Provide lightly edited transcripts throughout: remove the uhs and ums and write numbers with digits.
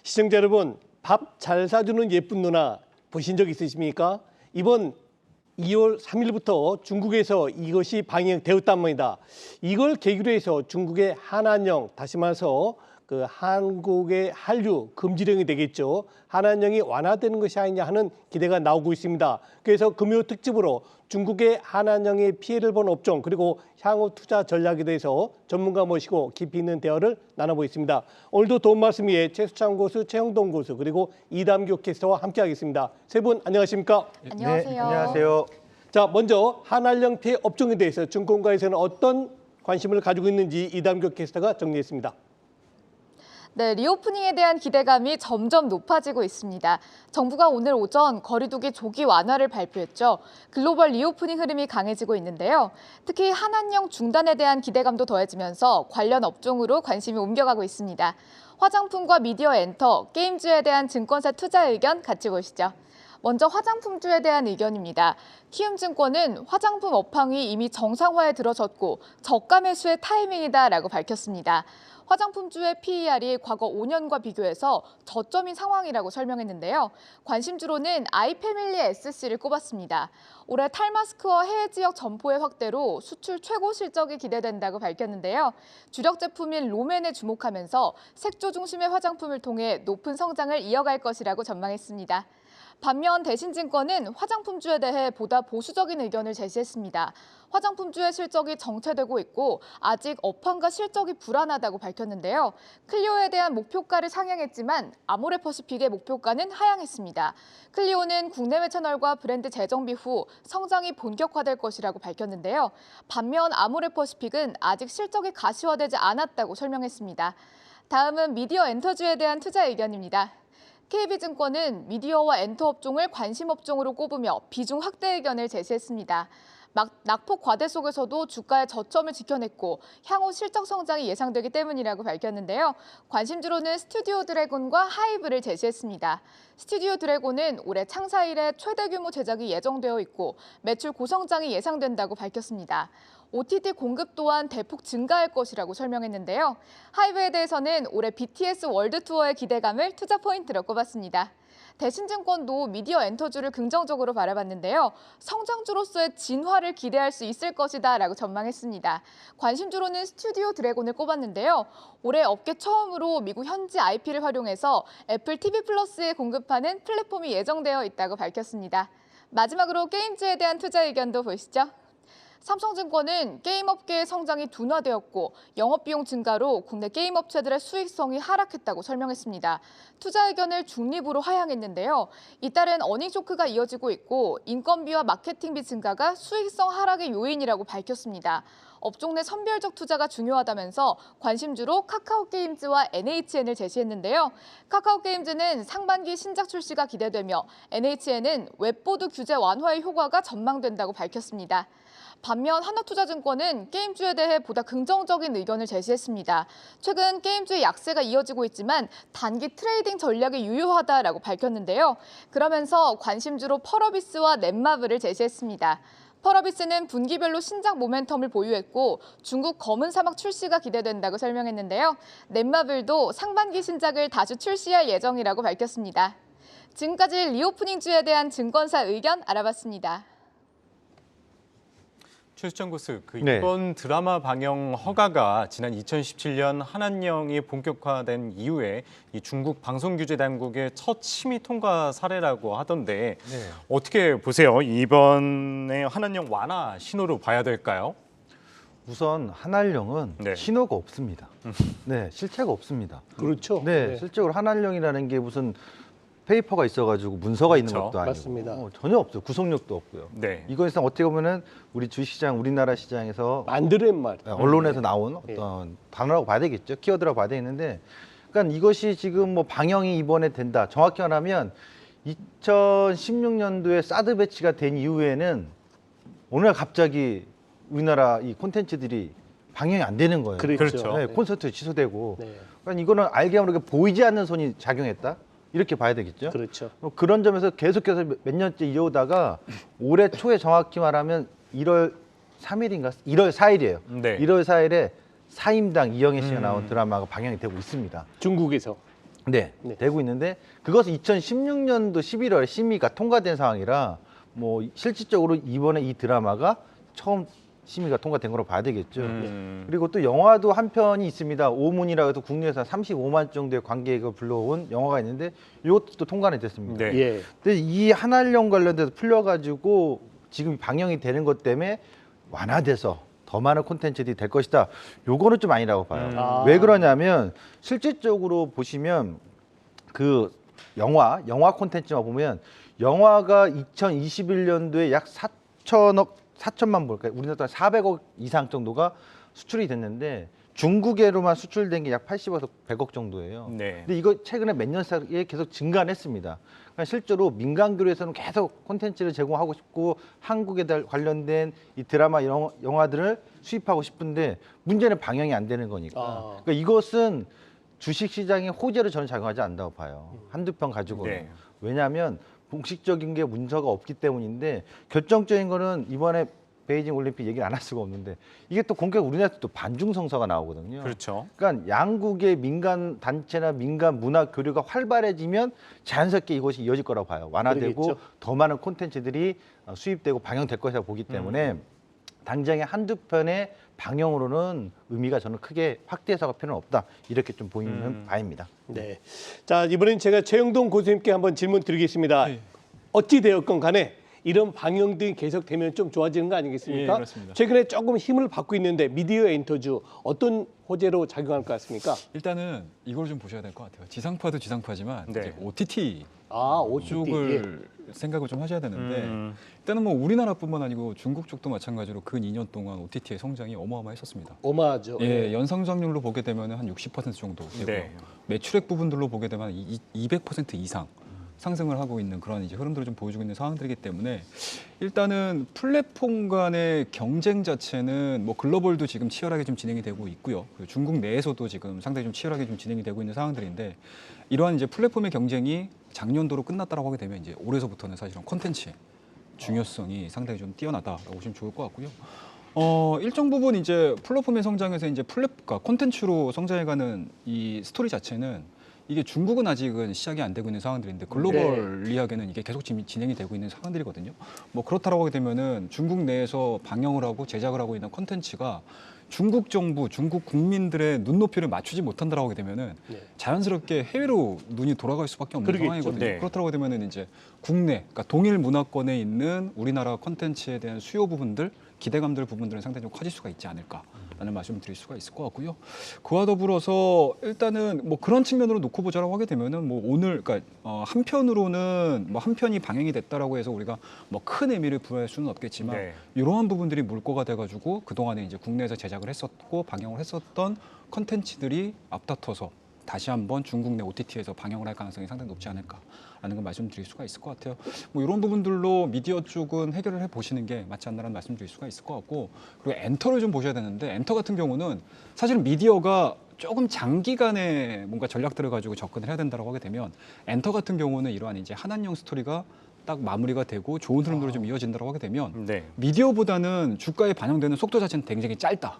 시청자 여러분, 밥 잘 사주는 예쁜 누나 보신 적 있으십니까? 이번 2월 3일부터 중국에서 이것이 방영되었답니다. 이걸 계기로 해서 중국의 한안령, 다시 말해서 그 한국의 한류 금지령이 되겠죠. 한안령이 완화되는 것이 아니냐 하는 기대가 나오고 있습니다. 그래서 금요 특집으로 중국의 한안령의 피해를 본 업종 그리고 향후 투자 전략에 대해서 전문가 모시고 깊이 있는 대화를 나눠보겠습니다. 오늘도 도움 말씀 위해 최수창 고수, 최영동 고수 그리고 이담규 캐스터와 함께하겠습니다. 세 분 안녕하십니까? 안녕하세요. 네, 안녕하세요. 자, 먼저 한안령 피해 업종에 대해서 증권가에서는 어떤 관심을 가지고 있는지 이담규 캐스터가 정리했습니다. 네, 리오프닝에 대한 기대감이 점점 높아지고 있습니다. 정부가 오늘 오전 거리두기 조기 완화를 발표했죠. 글로벌 리오프닝 흐름이 강해지고 있는데요. 특히 한안령 중단에 대한 기대감도 더해지면서 관련 업종으로 관심이 옮겨가고 있습니다. 화장품과 미디어 엔터, 게임주에 대한 증권사 투자 의견 같이 보시죠. 먼저 화장품주에 대한 의견입니다. 키움증권은 화장품 업황이 이미 정상화에 들어섰고 저가 매수의 타이밍이다라고 밝혔습니다. 화장품주의 PER이 과거 5년과 비교해서 저점인 상황이라고 설명했는데요. 관심주로는 아이패밀리 SC를 꼽았습니다. 올해 탈마스크와 해외 지역 점포의 확대로 수출 최고 실적이 기대된다고 밝혔는데요. 주력 제품인 롬앤에 주목하면서 색조 중심의 화장품을 통해 높은 성장을 이어갈 것이라고 전망했습니다. 반면 대신증권은 화장품주에 대해 보다 보수적인 의견을 제시했습니다. 화장품주의 실적이 정체되고 있고 아직 업황과 실적이 불안하다고 밝혔는데요. 클리오에 대한 목표가를 상향했지만 아모레퍼시픽의 목표가는 하향했습니다. 클리오는 국내외 채널과 브랜드 재정비 후 성장이 본격화될 것이라고 밝혔는데요. 반면 아모레퍼시픽은 아직 실적이 가시화되지 않았다고 설명했습니다. 다음은 미디어 엔터주에 대한 투자 의견입니다. KB증권은 미디어와 엔터 업종을 관심 업종으로 꼽으며 비중 확대 의견을 제시했습니다. 낙폭 과대 속에서도 주가의 저점을 지켜냈고 향후 실적 성장이 예상되기 때문이라고 밝혔는데요. 관심주로는 스튜디오 드래곤과 하이브를 제시했습니다. 스튜디오 드래곤은 올해 창사 이래 최대 규모 제작이 예정되어 있고 매출 고성장이 예상된다고 밝혔습니다. OTT 공급 또한 대폭 증가할 것이라고 설명했는데요. 하이브에 대해서는 올해 BTS 월드 투어의 기대감을 투자 포인트로 꼽았습니다. 대신증권도 미디어 엔터주를 긍정적으로 바라봤는데요. 성장주로서의 진화를 기대할 수 있을 것이다라고 전망했습니다. 관심주로는 스튜디오 드래곤을 꼽았는데요. 올해 업계 처음으로 미국 현지 IP를 활용해서 애플 TV 플러스에 공급하는 플랫폼이 예정되어 있다고 밝혔습니다. 마지막으로 게임주에 대한 투자 의견도 보시죠. 삼성증권은 게임 업계의 성장이 둔화되었고 영업비용 증가로 국내 게임 업체들의 수익성이 하락했다고 설명했습니다. 투자 의견을 중립으로 하향했는데요. 이따른 어닝 쇼크가 이어지고 있고 인건비와 마케팅비 증가가 수익성 하락의 요인이라고 밝혔습니다. 업종 내 선별적 투자가 중요하다면서 관심주로 카카오게임즈와 NHN을 제시했는데요. 카카오게임즈는 상반기 신작 출시가 기대되며 NHN은 웹보드 규제 완화의 효과가 전망된다고 밝혔습니다. 반면 하나투자증권은 게임주에 대해 보다 긍정적인 의견을 제시했습니다. 최근 게임주의 약세가 이어지고 있지만 단기 트레이딩 전략이 유효하다라고 밝혔는데요. 그러면서 관심주로 펄어비스와 넷마블을 제시했습니다. 펄어비스는 분기별로 신작 모멘텀을 보유했고 중국 검은 사막 출시가 기대된다고 설명했는데요. 넷마블도 상반기 신작을 다시 출시할 예정이라고 밝혔습니다. 지금까지 리오프닝주에 대한 증권사 의견 알아봤습니다. 최수창 고수, 이번 드라마 방영 허가가 지난 2017년 한안령이 본격화된 이후에 이 중국 방송규제 당국의 첫 심의 통과 사례라고 하던데 어떻게 보세요? 이번에 한안령 완화 신호로 봐야 될까요? 우선 한안령은 신호가 없습니다. 실체가 없습니다. 그렇죠. 실제로 한안령이라는 게 무슨 페이퍼가 있어가지고 문서가 있는 것도 아니고 맞습니다. 전혀 없어요. 구속력도 없고요. 이것은 어떻게 보면은 우리 주시장, 우리나라 시장에서 만드는 말, 언론에서 나온 어떤 단어라고 봐야 되겠죠. 키워드라고 봐야 되겠는데, 그러니까 이것이 지금 뭐 방영이 이번에 된다. 정확히 말하면 2016년도에 사드 배치가 된 이후에는 어느 날 갑자기 우리나라 이 콘텐츠들이 방영이 안 되는 거예요. 그렇죠. 콘서트 취소되고. 그러니까 이거는 알게 모르게 보이지 않는 손이 작용했다. 이렇게 봐야 되겠죠. 그렇죠. 그런 점에서 계속해서 몇 년째 이어오다가 올해 초에 정확히 말하면 1월 3일인가? 1월 4일이에요. 1월 4일에 사임당 이영애 씨가 나온 드라마가 방영이 되고 있습니다. 중국에서. 네, 네. 되고 있는데 그것은 2016년도 11월에 심의가 통과된 상황이라 뭐 실질적으로 이번에 이 드라마가 처음 심의가 통과된 거로 봐야 되겠죠. 그리고 또 영화도 한 편이 있습니다. 오문이라고 해서 국내에서 35만 정도의 관객을 불러온 영화가 있는데 이것도 또 통과는 됐습니다. 네. 예. 근데 이 한한령 관련돼서 풀려가지고 지금 방영이 되는 것 때문에 완화돼서 더 많은 콘텐츠들이 될 것이다. 요거는 좀 아니라고 봐요. 아. 왜 그러냐면 실질적으로 보시면 그 영화 콘텐츠만 보면 영화가 2021년도에 약 4천만 불, 그러니까 우리나라 돈 400억 이상 정도가 수출이 됐는데 중국에로만 수출된 게 약 80억에서 100억 정도예요. 네. 근데 이거 최근에 몇 년 사이에 계속 증가는 했습니다. 그러니까 실제로 민간교류에서는 계속 콘텐츠를 제공하고 싶고 한국에 관련된 이 드라마 영화들을 수입하고 싶은데 문제는 방영이 안 되는 거니까. 아. 그러니까 이것은 주식시장의 호재로 저는 작용하지 않는다고 봐요. 한두 편 가지고는. 네. 왜냐하면 공식적인 게 문서가 없기 때문인데 결정적인 거는 이번에 베이징 올림픽 얘기를 안 할 수가 없는데 이게 또 공개가 우리나라에서 또 반중성사가 나오거든요. 그렇죠. 그러니까 양국의 민간 단체나 민간 문화 교류가 활발해지면 자연스럽게 이것이 이어질 거라고 봐요. 완화되고 그러겠죠. 더 많은 콘텐츠들이 수입되고 방영될 것이라고 보기 때문에 당장의 한두 편의 방영으로는 의미가 저는 크게 확대해서 갈 필요는 없다. 이렇게 좀 보이는 바입니다. 네. 자, 이번엔 제가 최영동 교수님께 한번 질문 드리겠습니다. 어찌 되었건 간에 이런 방영들이 계속되면 좀 좋아지는 거 아니겠습니까? 예, 그렇습니다. 최근에 조금 힘을 받고 있는데 미디어 엔터주 어떤 호재로 작용할 것 같습니까? 일단은 이걸 좀 보셔야 될 것 같아요. 지상파도 지상파지만 네. 이제 OTT 아, OTT. 쪽을 생각을 좀 하셔야 되는데 일단은 뭐 우리나라뿐만 아니고 중국 쪽도 마찬가지로 근 2년 동안 OTT의 성장이 어마어마했었습니다. 어마하죠. 예, 연성장률로 보게 되면 한 60% 정도 되고요. 네. 매출액 부분들로 보게 되면 200% 이상 상승을 하고 있는 그런 이제 흐름들을 좀 보여주고 있는 상황들이기 때문에 일단은 플랫폼 간의 경쟁 자체는 뭐 글로벌도 지금 치열하게 좀 진행이 되고 있고요. 그리고 중국 내에서도 지금 상당히 좀 치열하게 좀 진행이 되고 있는 상황들인데 이러한 이제 플랫폼의 경쟁이 작년도로 끝났다라고 하게 되면 이제 올해서부터는 사실은 콘텐츠의 중요성이 상당히 좀 뛰어나다라고 보시면 좋을 것 같고요. 일정 부분 이제 플랫폼의 성장에서 이제 그러니까 콘텐츠로 성장해가는 이 스토리 자체는 이게 중국은 아직은 시작이 안 되고 있는 상황들인데 글로벌리하게는 이게 계속 진행이 되고 있는 상황들이거든요. 뭐 그렇다라고 하게 되면은 중국 내에서 방영을 하고 제작을 하고 있는 콘텐츠가 중국 정부, 중국 국민들의 눈높이를 맞추지 못한다라고 하게 되면은 자연스럽게 해외로 눈이 돌아갈 수밖에 없는 그러겠죠. 상황이거든요. 네. 그렇다고 하게 되면은 이제 국내, 그러니까 동일 문화권에 있는 우리나라 콘텐츠에 대한 수요 부분들, 기대감들 부분들은 상당히 좀 커질 수가 있지 않을까라는 말씀을 드릴 수가 있을 것 같고요. 그와 더불어서 일단은 뭐 그런 측면으로 놓고 보자라고 하게 되면은 뭐 오늘, 그러니까 한편으로는 뭐 한 편이 방영이 됐다라고 해서 우리가 뭐 큰 의미를 부여할 수는 없겠지만 네. 이러한 부분들이 물꼬가 돼가지고 그 동안에 이제 국내에서 제작을 했었고 방영을 했었던 컨텐츠들이 앞다퉈서 다시 한번 중국 내 OTT에서 방영을 할 가능성이 상당히 높지 않을까라는 걸 말씀드릴 수가 있을 것 같아요. 뭐 이런 부분들로 미디어 쪽은 해결을 해 보시는 게 맞지 않나라는 말씀드릴 수가 있을 것 같고 그리고 엔터를 좀 보셔야 되는데 엔터 같은 경우는 사실은 미디어가 조금 장기간의 뭔가 전략들을 가지고 접근을 해야 된다고 하게 되면 엔터 같은 경우는 이러한 이제 한한령 스토리가 딱 마무리가 되고 좋은 흐름으로 좀 이어진다고 하게 되면 네. 미디어보다는 주가에 반영되는 속도 자체는 굉장히 짧다.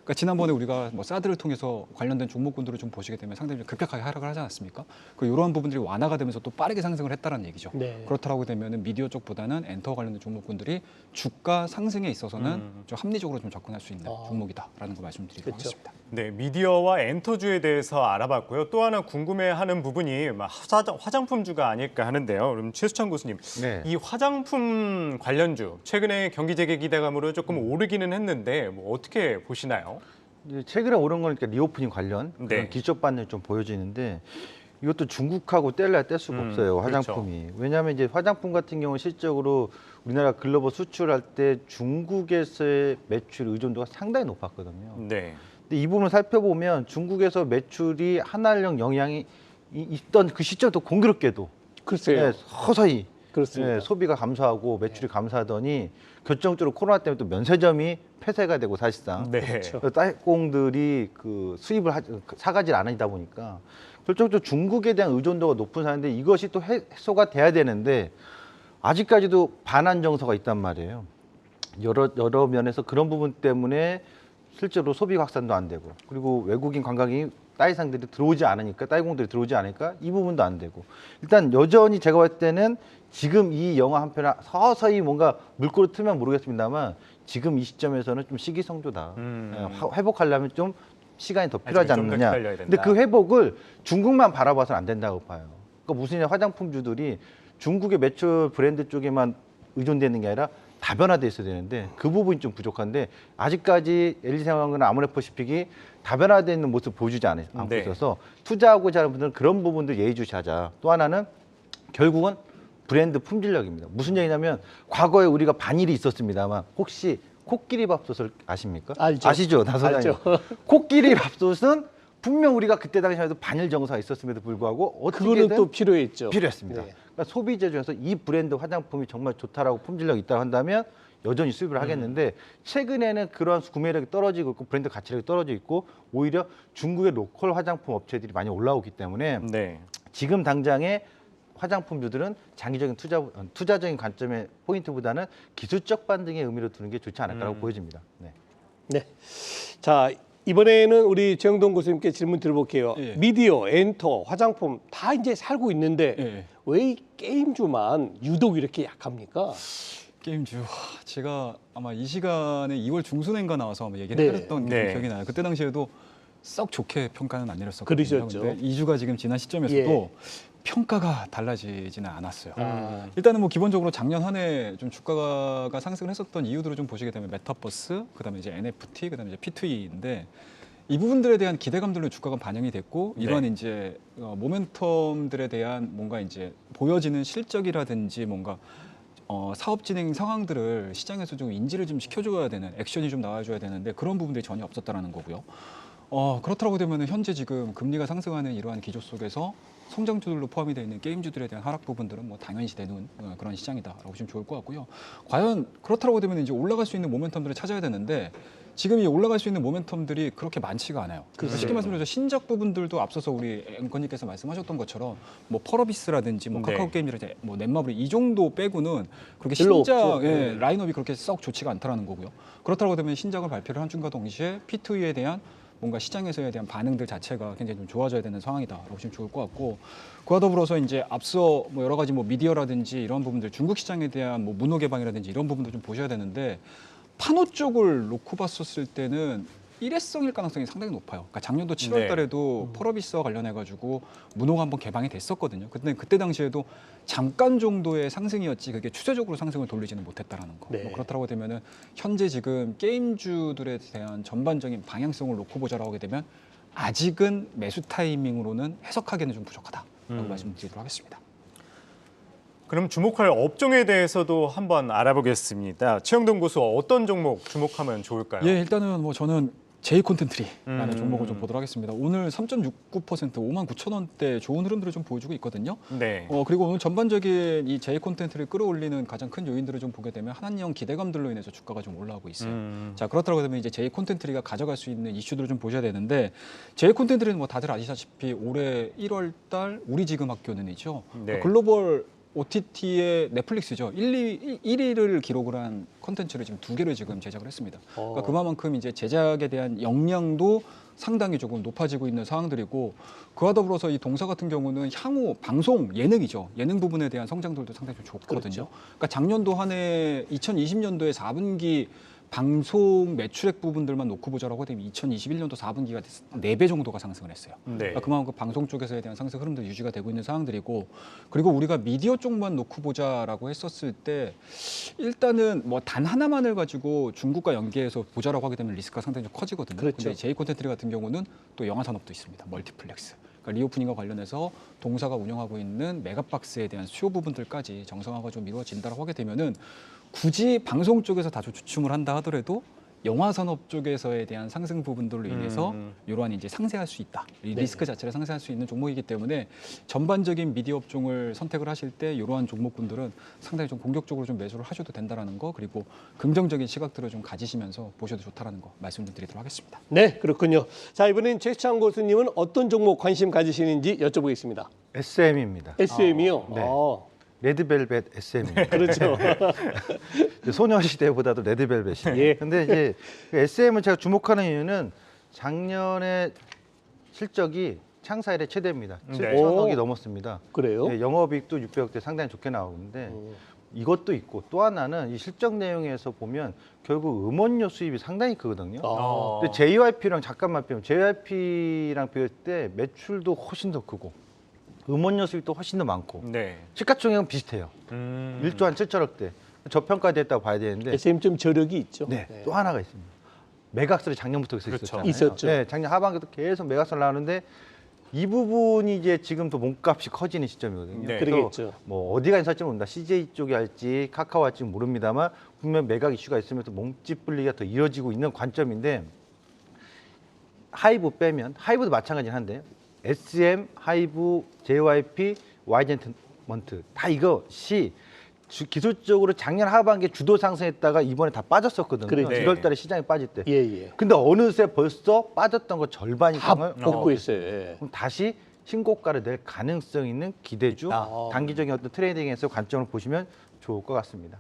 그러니까 지난번에 우리가 뭐 사드를 통해서 관련된 종목군들을 좀 보시게 되면 상당히 좀 급격하게 하락을 하지 않았습니까? 그 이러한 부분들이 완화가 되면서 또 빠르게 상승을 했다는 얘기죠. 네. 그렇다고 되면은 미디어 쪽보다는 엔터 관련된 종목군들이 주가 상승에 있어서는 좀 합리적으로 좀 접근할 수 있는 종목이다라는 거 말씀드리도록 그렇죠. 하겠습니다. 네, 미디어와 엔터주에 대해서 알아봤고요. 또 하나 궁금해하는 부분이 화장품주가 아닐까 하는데요. 그럼 최수찬 교수님, 네. 이 화장품 관련주 최근에 경기 재개 기대감으로 조금 오르기는 했는데 뭐 어떻게 보시나요? 이제 최근에 오른 거니까 리오프닝 관련 그런 네. 기초 반응이 좀 보여지는데 이것도 중국하고 뗄래야 뗄 수가 없어요. 화장품이. 왜냐하면 이제 화장품 같은 경우는 실적으로 우리나라 글로벌 수출할 때 중국에서의 매출 의존도가 상당히 높았거든요. 네. 근데 이 부분을 살펴보면 중국에서 매출이 한한령 영향이 있던 그 시점도 공교롭게도 글쎄요. 네, 서서히 그렇습니다. 네, 소비가 감소하고 매출이 감소하더니 결정적으로 코로나 때문에 또 면세점이 폐쇄가 되고 사실상 네. 그렇죠. 딸공들이 그 수입을 사가질 않으다 보니까 결정적으로 중국에 대한 의존도가 높은 상황인데 이것이 또 해소가 돼야 되는데 아직까지도 반환 정서가 있단 말이에요. 여러 면에서 그런 부분 때문에 실제로 소비 확산도 안 되고 그리고 외국인 관광이 따이상들이 들어오지 않으니까, 따이공들이 들어오지 않으니까 이 부분도 안 되고, 일단 여전히 제가 봤을 때는 지금 이 영화 한 편을 서서히 뭔가 물꼬를 트면 모르겠습니다만 지금 이 시점에서는 좀 시기성조다. 회복하려면 좀 시간이 더 필요하지 아직은 좀더 않느냐. 기다려야 된다. 근데 그 회복을 중국만 바라봐서는 안 된다고 봐요. 그러니까 무슨 화장품주들이 중국의 매출 브랜드 쪽에만 의존되는 게 아니라 다변화돼 있어야 되는데 그 부분이 좀 부족한데 아직까지 LG생활하거나 아모레퍼시픽이 다변화되어 있는 모습을 보여주지 않고 네. 있어서 투자하고자 하는 분들은 그런 부분들 예의주시하자. 또 하나는 결국은 브랜드 품질력입니다. 무슨 얘기냐면 과거에 우리가 반일이 있었습니다만 혹시 코끼리 밥솥을 아십니까? 알죠. 아시죠? 나소장님. 코끼리 밥솥은 분명 우리가 그때 당시에도 반일 정서가 있었음에도 불구하고 그거는 어떻게든 또 필요했죠. 필요했습니다. 네. 그러니까 소비자 중에서 이 브랜드 화장품이 정말 좋다라고 품질력이 있다고 한다면 여전히 수입을 하겠는데 최근에는 그러한 구매력이 떨어지고 있고 브랜드 가치력이 떨어지고 있고 오히려 중국의 로컬 화장품 업체들이 많이 올라오기 때문에 네. 지금 당장의 화장품주들은 장기적인 투자적인 관점의 포인트보다는 기술적 반등의 의미로 두는 게 좋지 않을까라고 보여집니다. 네. 네. 자, 이번에는 우리 최영돈 교수님께 질문 드려볼게요. 예. 미디어, 엔터, 화장품 다 이제 살고 있는데 예. 왜 이 게임주만 유독 이렇게 약합니까? 게임주 제가 아마 이 시간에 2월 중순인가 나와서 한번 얘기를 네. 해드렸던 네. 기억이 나요. 그때 당시에도 썩 좋게 평가는 안 내렸었거든요. 그러셨죠. 근데 2주가 지금 지난 시점에서도 예. 평가가 달라지지는 않았어요. 아. 일단은 뭐 기본적으로 작년 한 해 좀 주가가 상승을 했었던 이유들을 좀 보시게 되면 메타버스, 그다음에 이제 NFT, 그다음에 이제 P2E인데 이 부분들에 대한 기대감들로 주가가 반영이 됐고 이러한 이제 모멘텀들에 대한 뭔가 이제 보여지는 실적이라든지 뭔가 사업 진행 상황들을 시장에서 좀 인지를 좀 시켜줘야 되는 액션이 좀 나와줘야 되는데 그런 부분들이 전혀 없었다라는 거고요. 그렇다고 되면 현재 지금 금리가 상승하는 이러한 기조 속에서 성장주들로 포함이 되어 있는 게임주들에 대한 하락 부분들은 뭐 당연시 되는 그런 시장이다라고 보시면 좋을 것 같고요. 과연 그렇다고 되면 이제 올라갈 수 있는 모멘텀들을 찾아야 되는데 지금 이 올라갈 수 있는 모멘텀들이 그렇게 많지가 않아요. 쉽게 말씀드려서 신작 부분들도 앞서서 우리 앵커님께서 말씀하셨던 것처럼 뭐 펄어비스라든지 뭐 네. 카카오 게임이라든지 뭐 넷마블 이 정도 빼고는 그렇게 별로 신작 없죠. 네. 라인업이 그렇게 썩 좋지가 않다라는 거고요. 그렇다고 되면 신작을 발표를 한 중과 동시에 P2E에 대한 뭔가 시장에서에 대한 반응들 자체가 굉장히 좀 좋아져야 되는 상황이다라고 보시면 좋을 것 같고 그와 더불어서 이제 앞서 뭐 여러 가지 뭐 미디어라든지 이런 부분들 중국 시장에 대한 뭐 문호 개방이라든지 이런 부분도 좀 보셔야 되는데 판호 쪽을 놓고 봤었을 때는 일회성일 가능성이 상당히 높아요. 그러니까 작년도 7월 달에도 펄어비스와 관련해 가지고 문호가 한번 개방이 됐었거든요. 근데 그때 당시에도 잠깐 정도의 상승이었지 그게 추세적으로 상승을 돌리지는 못했다라는 거. 네. 뭐 그렇다고 되면은 현재 지금 게임주들에 대한 전반적인 방향성을 놓고 보자라고 하게 되면 아직은 매수 타이밍으로는 해석하기는 좀 부족하다라고 말씀드리도록 하겠습니다. 그럼 주목할 업종에 대해서도 한번 알아보겠습니다. 최영돈 교수 어떤 종목 주목하면 좋을까요? 예, 일단은 뭐 저는 J 콘텐트리라는 종목을 좀 보도록 하겠습니다. 오늘 3.69% 59,000원대 좋은 흐름들을 좀 보여주고 있거든요. 네. 그리고 오늘 전반적인 이 J 콘텐트를 끌어올리는 가장 큰 요인들을 좀 보게 되면 한한령 기대감들로 인해서 주가가 좀 올라오고 있어요. 자, 그렇다고 되면 이제 J 콘텐트리가 가져갈 수 있는 이슈들을 좀 보셔야 되는데 J 콘텐트리는 뭐 다들 아시다시피 올해 1월 달 우리 지금 학교는이죠. 네. 글로벌 OTT의 넷플릭스죠. 1위를 기록을 한 컨텐츠를 지금 2개를 지금 제작을 했습니다. 그러니까 그만큼 이제 제작에 대한 역량도 상당히 조금 높아지고 있는 상황들이고 그와 더불어서 이 동사 같은 경우는 향후 방송 예능이죠. 예능 부분에 대한 성장들도 상당히 좀 좋거든요. 그렇죠. 그러니까 작년도 한 해 2020년도에 4분기 방송 매출액 부분들만 놓고 보자라고 하면 2021년도 4분기가 4배 정도가 상승을 했어요. 네. 그러니까 그만큼 방송 쪽에서에 대한 상승 흐름도 유지가 되고 있는 상황들이고 그리고 우리가 미디어 쪽만 놓고 보자라고 했었을 때 일단은 뭐 단 하나만을 가지고 중국과 연계해서 보자라고 하게 되면 리스크가 상당히 좀 커지거든요. 그렇죠. 근데 J 콘텐츠리 같은 경우는 또 영화 산업도 있습니다. 멀티플렉스. 그러니까 리오프닝과 관련해서 동사가 운영하고 있는 메가박스에 대한 수요 부분들까지 정상화가 좀 이루어진다라고 하게 되면은 굳이 방송 쪽에서 다소 주춤을 한다 하더라도 영화 산업 쪽에서에 대한 상승 부분들로 인해서 이러한 이제 상쇄할 수 있다. 이 리스크 자체를 상쇄할 수 있는 종목이기 때문에 전반적인 미디어 업종을 선택을 하실 때 이러한 종목군들은 상당히 좀 공격적으로 좀 매수를 하셔도 된다라는 거 그리고 긍정적인 시각들을 좀 가지시면서 보셔도 좋다라는 거 말씀 좀 드리도록 하겠습니다. 네, 그렇군요. 자, 이번엔 최수창 교수님은 어떤 종목 관심 가지시는지 여쭤보겠습니다. SM입니다. SM이요? 네. 레드벨벳 SM입니다. 그렇죠. 소녀시대보다도 레드벨벳이에요. 예. 근데 이제 그 SM을 제가 주목하는 이유는 작년에 실적이 창사 이래 최대입니다. 네. 7천억이 넘었습니다. 그래요? 네, 영업이익도 600억대 상당히 좋게 나오는데 이것도 있고 또 하나는 이 실적 내용에서 보면 결국 음원료 수입이 상당히 크거든요. 아. 근데 JYP랑 잠깐만 비교하면 JYP랑 비교할 때 매출도 훨씬 더 크고 음원료 수입도 훨씬 더 많고 네. 시가총액은 비슷해요. 1조 한 7천억대. 저평가됐다고 봐야 되는데 SM 좀 저력이 있죠. 네, 또 하나가 있습니다. 매각설이 작년부터 그렇죠. 있었잖아요. 있었죠. 네, 작년 하반기도 계속 매각설 나오는데 이 부분이 이제 지금 또 몸값이 커지는 시점이거든요. 네. 그래서 그러겠죠. 뭐 어디가 인사할지 모른다. CJ 쪽이 할지 카카오 할지 모릅니다만 분명 매각 이슈가 있으면서 몸집 분리가 더 이어지고 있는 관점인데 하이브 빼면 하이브도 마찬가지긴 한데 SM, 하이브, JYP, 와이젠트먼트 다 이것이 기술적으로 작년 하반기에 주도 상승했다가 이번에 다 빠졌었거든요. 그렇죠. 1월 달에 시장이 빠질 때. 예, 예. 근데 어느새 벌써 빠졌던 거 절반 다 이상을 뽑고 있어요. 예. 그럼 다시 신고가를 낼 가능성 있는 기대주 아. 단기적인 어떤 트레이딩에서 관점을 보시면 좋을 것 같습니다.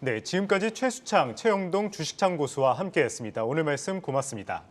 네, 지금까지 최수창, 최영동 주식창 고수와 함께했습니다. 오늘 말씀 고맙습니다.